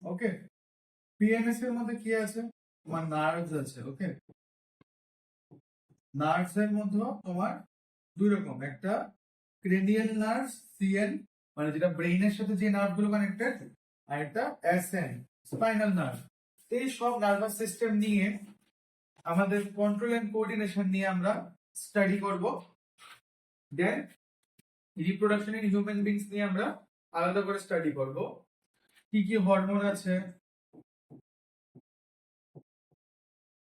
ওকে, পিএনএস এর মধ্যে কি আছে? তোমার নার্ভস আছে। ওকে, নার্ভস এর মধ্যে তোমার দুই রকম, একটা ক্রেনিয়াল নার্ভ সিএন, মানে যেটা ব্রেইনের সাথে যে নার্ভ গুলো কানেক্টেড, আর একটা এসএন স্পাইনাল নার্ভ। এই সব নার্ভাস সিস্টেম নিয়ে আমাদের কন্ট্রোল এন্ড কোঅর্ডিনেশন নিয়ে আমরা স্টাডি করব। দেন রিপ্রোডাকশন ইন হিউম্যান বিংস নিয়ে আমরা আলাদা করে স্টাডি করব। কি কি হরমোন আছে,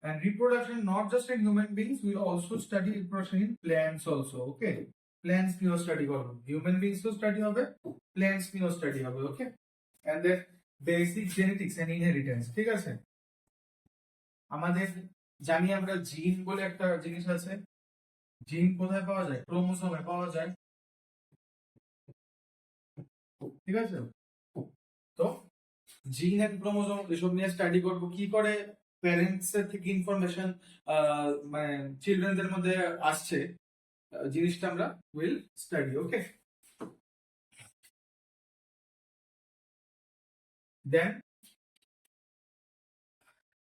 and reproduction not just in human beings, we will also study reproduction in plants also. Okay, plants নিয়েও স্টাডি করব, হিউম্যান বিংস তো স্টাডি হবে, প্ল্যান্টস নিয়েও স্টাডি হবে। ওকে, and then basic genetics and inheritance, ঠিক আছে। আমাদের জানি আমরা জিন বলে একটা জিনিস আছে। জিন কোথায় পাওয়া যায়? ক্রোমোসোমে পাওয়া যায়, ঠিক আছে? তো জিন এন্ড ক্রোমোসোম এসব নিয়ে স্টাডি করব, কি করে প্যারেন্টস এর থেকে ইনফরমেশন মানে চিলড্রেনদের মধ্যে আসছে, জিনিসটা আমরা will study. Okay, then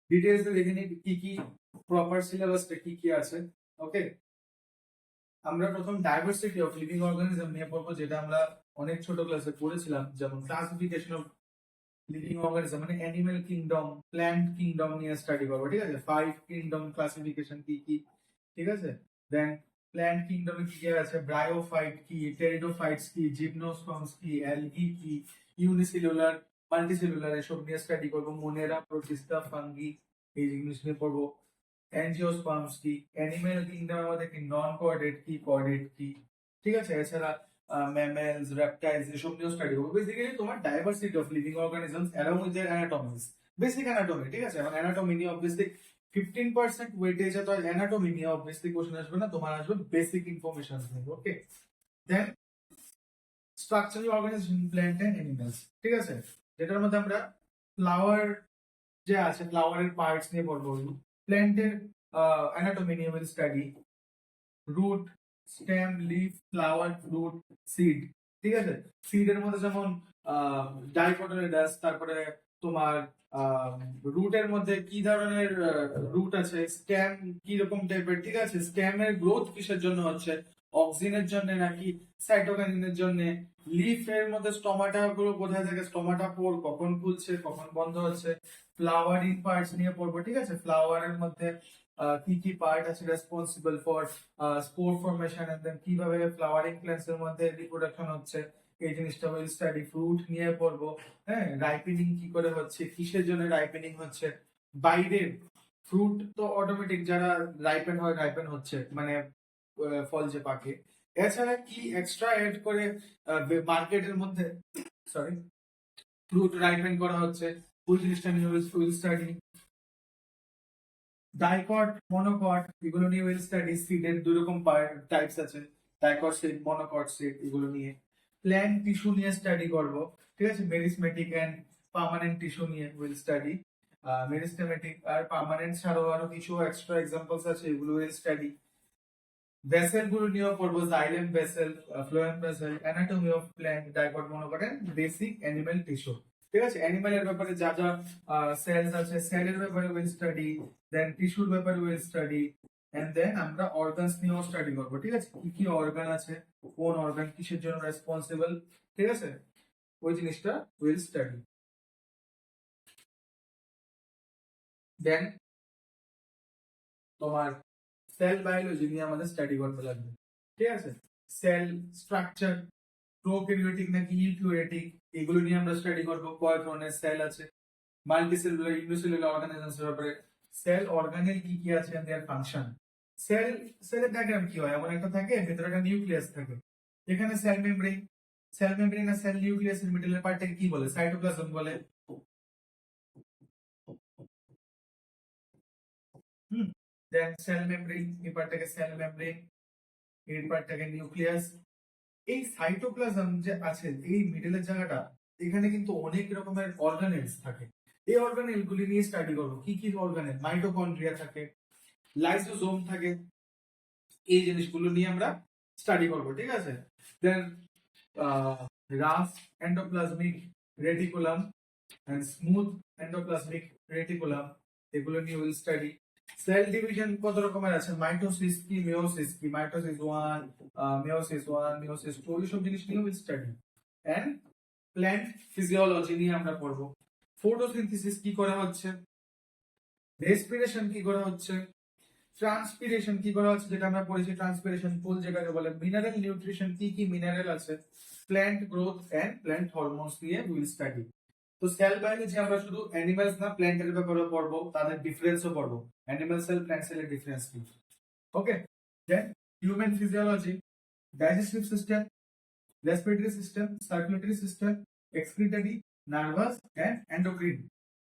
details দেখে নিই কি কি প্রপার সিলেবাসটা কি কি আছে। ওকে, আমরা প্রথম ডাইভার্সিটি অফ লিভিং অর্গানিজম নিয়ে পড়বো, যেটা আমরা অনেক ছোট ক্লাসে পড়েছিলাম, যেমন ক্লাসিফিকেশন অফ লিভিং অর্গানিজম মানে অ্যানিমাল কিংডম, প্ল্যান্ট কিংডম নিয়ে স্টাডি করবো, ঠিক আছে? 5 কিংডম ক্লাসিফিকেশন কি কি, ঠিক আছে? দেন প্ল্যান্ট কিংডমে কি কি আছে, ব্রায়োফাইট কি, টেরিডোফাইটস কি, জিমনোস্পার্মস কি, অ্যালগি কি, ইউনিসেলুলার, মাল্টিসেলুলার, এসব নিয়ে স্টাডি করবো। মোনেরা, প্রোটিস্টা, ফাঙ্গি, এই জিনিস নিয়ে পড়বো। অ্যাঞ্জিওস্পার্মস কি, অ্যানিমেল কিংডম আমাদের কি, নন কোঅর্ডিনেট কি, কোঅর্ডিনেট কি, ঠিক আছে? এছাড়া ম্যামেলস, রেপটাইলস, এসব নিয়েও স্টাডি করবো। বেসিক্যালি তোমার diversity of living organisms along with their anatomies, basic anatomy, ঠিক আছে? এখন অ্যানাটমি নিয়ে অবভিয়াসলি 15% ওয়েটেজ, তো অ্যানাটমি নিয়ে অবভিয়াসলি কোশ্চেন আসবে না, তোমার আসবে বেসিক ইনফরমেশন নিয়ে। Okay, then structural organism plant and animals, ঠিক আছে? যেটার মধ্যে আমরা ফ্লাওয়ার যে আছে, ফ্লাওয়ারের পার্টস নিয়ে পড়বো, প্ল্যান্টের অ্যানাটমি নিয়ে will study, root, stem, leaf, flower, fruit, seed, ঠিক আছে? সিডের মধ্যে যেমন ডাইকোটিলেডাস, তারপরে তোমার রুটের মধ্যে কি ধরনের রুট আছে, স্টেম কি রকম টাইপের, ঠিক আছে? স্টেমের গ্রোথ কিসের জন্য হচ্ছে, অক্সিনের জন্য নাকি সাইটোকাইনিনের জন্য? লিফ এর মধ্যে স্টোমাটা গুলো কোথায় থাকে, স্টোমাটা পোর কখন খুলছে কখন বন্ধ হচ্ছে। ফ্লাওয়ারিং পার্টস নিয়ে পড়বো, ঠিক আছে? ফ্লাওয়ারের মধ্যে কি কি পার্ট আছে responsible for spore formation, and then কিভাবে ফ্লাওয়ারিং প্ল্যান্টস এর মধ্যে রিপ্রোডাকশন হচ্ছে, এই জিনিসটা উইল স্টাডি। ফ্রুট নিয়ে পড়বো, হ্যাঁ, রাইপেনিং কি করে হচ্ছে, কিসের জন্য রাইপেনিং হচ্ছে, বাইরে ফ্রুট তো অটোমেটিক যারা রাইপেন হয় রাইপেন হচ্ছে, মানে ফল যে পাকে, এছাড়া কি এক্সট্রা এড করে মার্কেটের মধ্যে, সরি, ফ্রুট রাইপেন করা হচ্ছে, ওই জিনিসটা নিয়ে উইল স্টাডি। ডাইকট, মনোকট, এগুলো নিয়ে উইল স্টাডি। সিডের দুই রকম টাইপস আছে, ডাইকট সিড, মনোকট সিড, এগুলো নিয়ে। প্ল্যান্ট টিস্যু নিয়ে স্টাডি করব, ঠিক আছে? মেরিসমেটিক এন্ড পার্মানেন্ট টিস্যু নিয়ে উইল স্টাডি। মেরিস্টেমেটিক আর পার্মানেন্ট ছাড়াও আরো কিছু এক্সট্রা এক্সাম্পলস আছে, এগুলো উইল স্টাডি। ভেসেল গুলো নিয়েও পড়বো, xylem vessel, phloem vessel, anatomy of plant, dicot, monocot and basic animal tissue, ঠিক আছে? অ্যানিমালের ব্যাপারে যা যা সেলস আছে, সেলের ব্যাপারে উইল স্টাডি, দেন টিস্যুর ব্যাপারে উইল স্টাডি, এন্ড দেন আমরা অর্গানস নিয়েও স্টাডি করবো, ঠিক আছে? কি কি অর্গান আছে, কোন অর্গান কিসের জন্য রেসপন্সিবল, ঠিক আছে? ওই জিনিসটা উইল স্টাডি। দেন তোমার সেল বায়োলজি নিয়ে আমাদের স্টাডি করতে লাগবে, ঠিক আছে? সেল স্ট্রাকচার, প্রোক্যারিওটিক নাকি ইউক্যারিওটিক, এগুলো নিয়ে আমরা স্টাডি করবো। কয় ধরনের সেল আছে, মাল্টিসেলুলার, ইউনিসেলুলার অর্গানিজমস এর ব্যাপারে, সেল অর্গানেল কি কি আছে এন্ড देयर ফাংশন। সেল, সেলের ডায়াগ্রাম কি হয়, এমন একটা থাকে, ভিতরে একটা নিউক্লিয়াস থাকে, এখানে সেল মেমব্রেন, সেল মেমব্রেন আর সেল নিউক্লিয়াসের মিডলের পার্টটাকে কি বলে, সাইটোপ্লাজম বলে। হুম, দেন সেল মেমব্রেন, এই পার্টটাকে সেল মেমব্রেন, এই পার্টটাকে নিউক্লিয়াস। এই সাইটোপ্লাজম যে আছে, এই মিডলের জায়গাটা, এখানে কিন্তু অনেক রকমের অর্গানেলস থাকে। এই অর্গানেল গুলি নিয়ে স্টাডি করবো, কি কি অর্গানেল, মাইটোকন্ড্রিয়া থাকে, লাইসোজোম থাকে, এই জিনিসগুলো নিয়ে আমরা স্টাডি করবো, ঠিক আছে? Then rough endoplasmic reticulum and smooth endoplasmic reticulum, এগুলো নিয়ে উইল স্টাডি। সেল ডিভিশন কত রকমের আছে, মাইটোসিস কি, মেয়োসিস কি, মাইটোসিস 1, মেয়োসিস 1, মেয়োসিস 2, এইসব জিনিস নিয়ে will study. And plant physiology নিয়ে আমরা পড়বো, ফটোসিনথেসিস কি করা হচ্ছে, রেসপিরেশন কি করা হচ্ছে, ট্রান্সপিরেশন কি করা হচ্ছে, যেটা আমরা পড়েছি ট্রান্সপিরেশন পুল যেটাকে বলে, মিনারেল নিউট্রিশন কি কি মিনারেল আছে, plant growth and plant hormones নিয়ে উইল স্টাডি। তো সেল বায়োলজি আমরা শুধু অ্যানিমালস না প্ল্যান্টের ব্যাপারে পড়বো, তাদের ডিফারেন্সও পড়বো, অ্যানিমাল সেল প্ল্যান্ট সেলের ডিফারেন্স কি। Okay, then human physiology, digestive system, respiratory system, circulatory system, excretory, nervous and endocrine.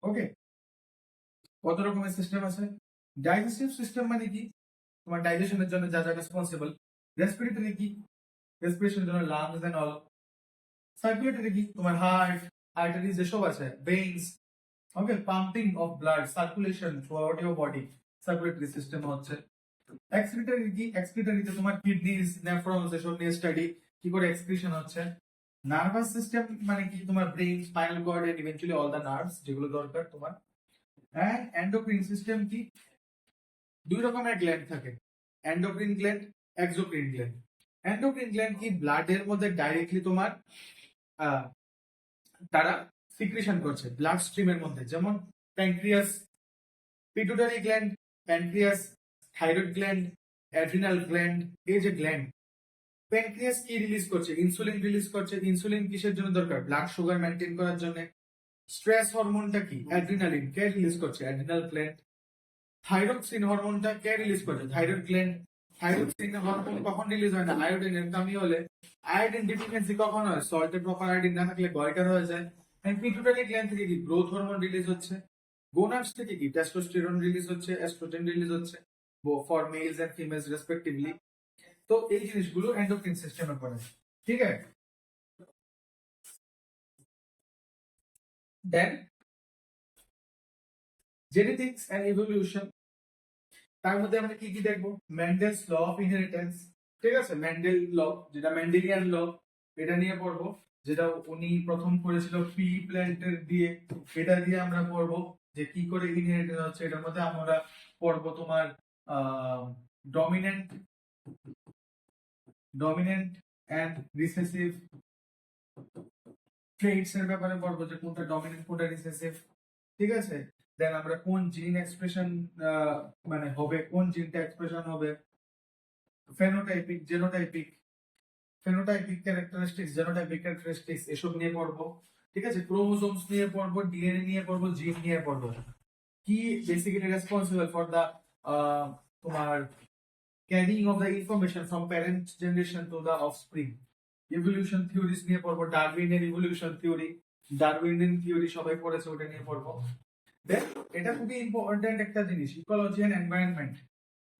Okay, কত রকমের সিস্টেম আছে? ডাইজেস্টিভ সিস্টেম মানে কি? তোমার ডাইজেশনের জন্য যা যা রেসপন্সিবল। রেসপিরেটরি কি? রেসপিরেশনের জন্য লাংস এন্ড অল। সার্কুলেটরি কি? তোমার হার্ট, আর্টারিজ এসব আছে, veins. Okay, pumping of blood, circulation through out your body, circulatory system হচ্ছে। এক্সক্রিটরি কি? এক্সক্রিটরিতে তোমার কিডনিজ, নেফ্রনস এসব নিয়ে স্টাডি, কি করে এক্সক্রিশন হচ্ছে। নার্ভাস সিস্টেম মানে কি? তোমার brain, spinal cord and eventually all the nerves যেগুলো দরকার তোমার। এন্ড এন্ডোক্রিন সিস্টেম কি? দুই রকমের গ্ল্যান্ড থাকে, endocrine gland, exocrine gland. Endocrine gland কি? ব্লাডের মধ্যে ডাইরেক্টলি তোমার আহ, তারা সিক্রেশন করছে ব্লাড স্ট্রিমের মধ্যে, যেমন pancreas, pituitary gland, pancreas, thyroid gland, adrenal gland. এই যে গ্ল্যান্ড, প্যানক্রিয়াস কি রিলিজ করছে? ইনসুলিন রিলিজ করছে। ইনসুলিন কিসের জন্য দরকার? ব্লাড সুগার মেনটেন করার জন্য। স্ট্রেস হরমোনটা কি? অ্যাড্রিনালিন। কে রিলিজ করছে? Adrenal gland. থাইরক্সিন হরমোনটা কে রিলিজ করছে? Thyroid gland. থাইরক্সিন হরমোন কখন রিলিজ হয় না? আয়োডিনের কমি হলে। আয়োডিন ডিফিসিয়েন্সি কখন হয়? সল্টের প্রপার আয়োডিন না থাকলে গয়টার হয়ে যায়। পিটুটারি গ্ল্যান্ড থেকে কি গ্রোথ হরমোন রিলিজ হচ্ছে। গোনাডস থেকে কি? টেস্টোস্টেরন রিলিজ হচ্ছে, এস্ট্রোজেন রিলিজ হচ্ছে, ফর মেলস এন্ড ফিমেলস রেসপেক্টিভলি। তো এই জিনিসগুলো এন্ডোক্রিন সিস্টেমে পড়ে, ঠিক আছে। দেন জেনেটিক্স এন্ড ইভলিউশন, তার মধ্যে আমরা কি কি দেখবো? মেন্ডেলস ল অফ ইনহেরিটেন্স, ঠিক আছে। মেন্ডেল ল, যেটা মেন্ডেলিয়ান ল, এটা নিয়ে পড়বো, যেটা উনি প্রথম করেছিল পি প্ল্যান্টের দিয়ে। এটা দিয়ে আমরা পড়বো যে কি করে ইনহেরিটেন্স হচ্ছে। এটার মধ্যে আমরা পড়বো তোমার dominant dominant and recessive traits এর ব্যাপারে পড়বো, যে কোনটা ডমিনেন্ট কোনটা রিসেসিভ, ঠিক আছে। দেন আমরা কোন জিন এক্সপ্রেশন মানে হবে, কোন জিনটা এক্সপ্রেশন হবে, phenotypic, genotypic, phenotypic characteristics, genotypic characteristics এসব নিয়ে পড়বো, ঠিক আছে। ক্রোমোসোমস নিয়ে পড়বো, ডিএনএ নিয়ে পড়বো, জিন নিয়ে পড়বো। কি বেসিক্যালি রেসপন্সিবল ফর দা তোমার carrying of the information from parent generation to the offspring. Evolution theories নিয়ে পড়বো, ডারউইনের ইভলিউশন থিওরি, ডারউইনিয়ান থিওরি সবাই পড়েছে, ওটা নিয়ে পড়বো। দেন এটা খুবই ইম্পর্টেন্ট একটা জিনিস, ইকোলজি এন্ড এনভায়রনমেন্ট,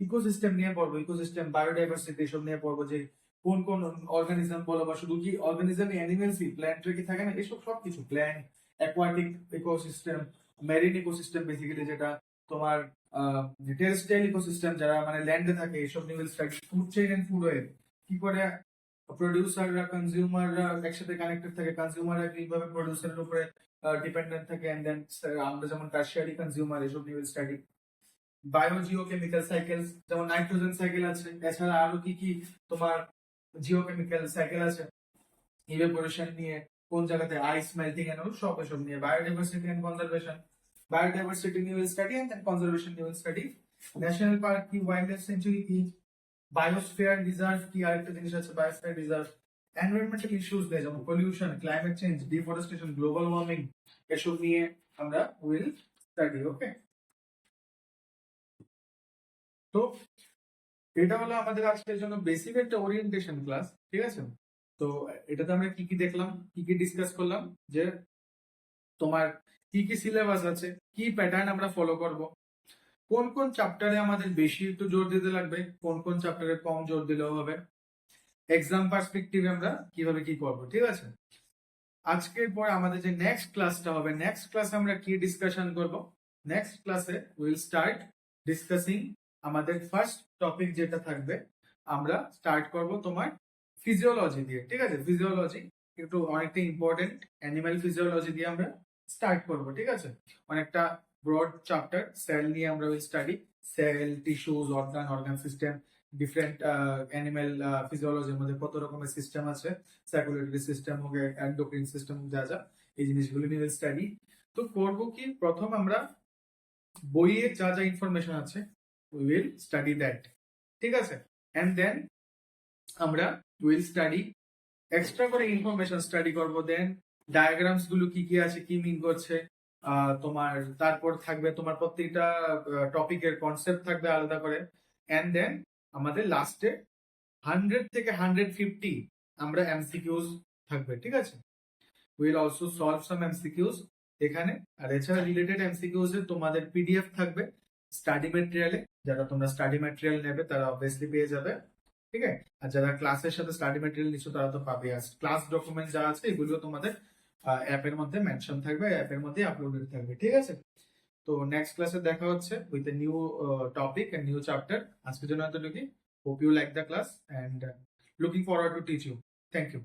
ইকোসিস্টেম নিয়ে পড়বো। ইকোসিস্টেম, বায়োডাইভার্সিটি এসব নিয়ে পড়বো, যে কোন কোন অর্গানিজম বলো, বা শুধু কি অর্গানিজম, অ্যানিমেলসই, প্ল্যান্টের কি থাকে না, এসব সবকিছু, plant, aquatic ecosystem, marine ecosystem basically, যেটা তোমার টেরেস্ট্রিয়াল ইকোসিস্টেম, যারা মানে ল্যান্ডে থাকে, এসব নিয়ে স্টাডি। Food chain and food web, কি করে প্রডিউসাররা, কনজিউমাররা একসাথে কানেক্টেড থাকে, কনজিউমাররা কিভাবে প্রডিউসারের উপরে ডিপেন্ডেন্ট থাকে, এন্ড দেন আমরা যেমন টার্সিয়ারি কনজিউমার, এসব নিয়ে স্টাডি। বায়োজিওকেমিক্যাল সাইকেল, যেমন নাইট্রোজেন সাইকেল আছে, এছাড়া আরো কি কি তোমার জিওকেমিক্যাল সাইকেল আছে, ইভেপোরেশন নিয়ে, কোন জায়গাতে আইস মেল্টিং এন্ড সব এসব নিয়ে। বায়োডাইভার্সিটি এন্ড কনজারভেশন, বায়োডাইভার্সিটি নিয়ে স্টাডি এন্ড দেন কনজারভেশন নিয়ে স্টাডি। ন্যাশনাল পার্ক কি? ওয়াইল্ড লাইফ সেঞ্চুরি কি? বায়োস্ফিয়ার রিজার্ভ কি? আরেকটা জিনিস আছে বায়োস্ফিয়ার রিজার্ভ। এনভায়রনমেন্টাল ইস্যুস নিয়ে, যেমন pollution, climate change, deforestation, global warming, এসব নিয়ে আমরা উইল স্টাডি। ওকে, তো এটা হলো আমাদের আজকের জন্য বেসিক একটা ওরিয়েন্টেশন ক্লাস, ঠিক আছে। তো এটাতে আমরা কি কি দেখলাম, কি কি ডিসকাস করলাম, যে তোমার কি কি সিলেবাস আছে, কি প্যাটার্ন আমরা ফলো করব, কোন কোন চ্যাপ্টারে আমাদের বেশি একটু জোর দিতে লাগবে, কোন কোন চ্যাপ্টারে কম জোর দিলেও হবে, এক্সাম পার্সপেক্টিভে আমরা কিভাবে কি করব, ঠিক আছে। আজকের পর আমাদের যে নেক্সট ক্লাসটা হবে, নেক্সট ক্লাসে আমরা কি ডিসকাশন করব? নেক্সট ক্লাসে উইল স্টার্ট ডিসকাসিং আমাদের ফার্স্ট টপিক যেটা থাকবে, আমরা স্টার্ট করব তোমার ফিজিওলজি দিয়ে, ঠিক আছে। ফিজিওলজি একটু অনেকটা ইম্পর্টেন্ট, অ্যানিমাল ফিজিওলজি দিয়ে আমরা স্টার্ট করব, ঠিক আছে। অনেকটা ব্রড চ্যাপ্টার, সেল নিয়ে আমরা will study, cell, tissues, organ system, different animal ফিজিওলজির মধ্যে কত রকমের সিস্টেম আছে, সার্কুলেটরি সিস্টেম হোক, এন্ডোক্রিন সিস্টেম, যা যা এই জিনিসগুলো নিয়ে স্টাডি। তো করবো কি, প্রথম আমরা বইয়ে যা যা ইনফরমেশন আছে উই উইল স্টাডি দ্যাট, ঠিক আছে। এন্ড দেন আমরা উইল স্টাডি এক্সট্রা করে ইনফরমেশন স্টাডি করব। দেন ডায়াগ্রামস গুলো কি কি আছে, কি মিন করছে, তোমার তারপর থাকবে তোমার প্রত্যেকটা টপিকের কনসেপ্ট থাকবে আলাদা করে। এন্ড দেন আমাদের লাস্টে 100 থেকে 150 আমরা এমসিকিউজ থাকবে, ঠিক আছে। Will also solve some MCQs এখানে। আর এছাড়া রিলেটেড এমসিকিউজ এ তোমাদের পিডিএফ থাকবে স্টাডি ম্যাটেরিয়ালে, যারা তোমরা স্টাডি ম্যাটেরিয়াল নেবে তারা অবভিয়াসলি পেয়ে যাবে, ঠিক আছে। আর যারা ক্লাসের সাথে স্টাডি ম্যাটেরিয়াল নিচ্ছ তারা তো পাবে। আর ক্লাস ডকুমেন্ট যা আছে এগুলো তোমাদের অ্যাপের মধ্যে মেনশন থাকবে, অ্যাপের মধ্যে আপলোডেড থাকবে, ঠিক আছে। তো নেক্সট ক্লাসে দেখা হচ্ছে with a new topic and new chapter. আজকের জন্য এতটুকুই। Hope you like the class and looking forward to teach you. Thank you.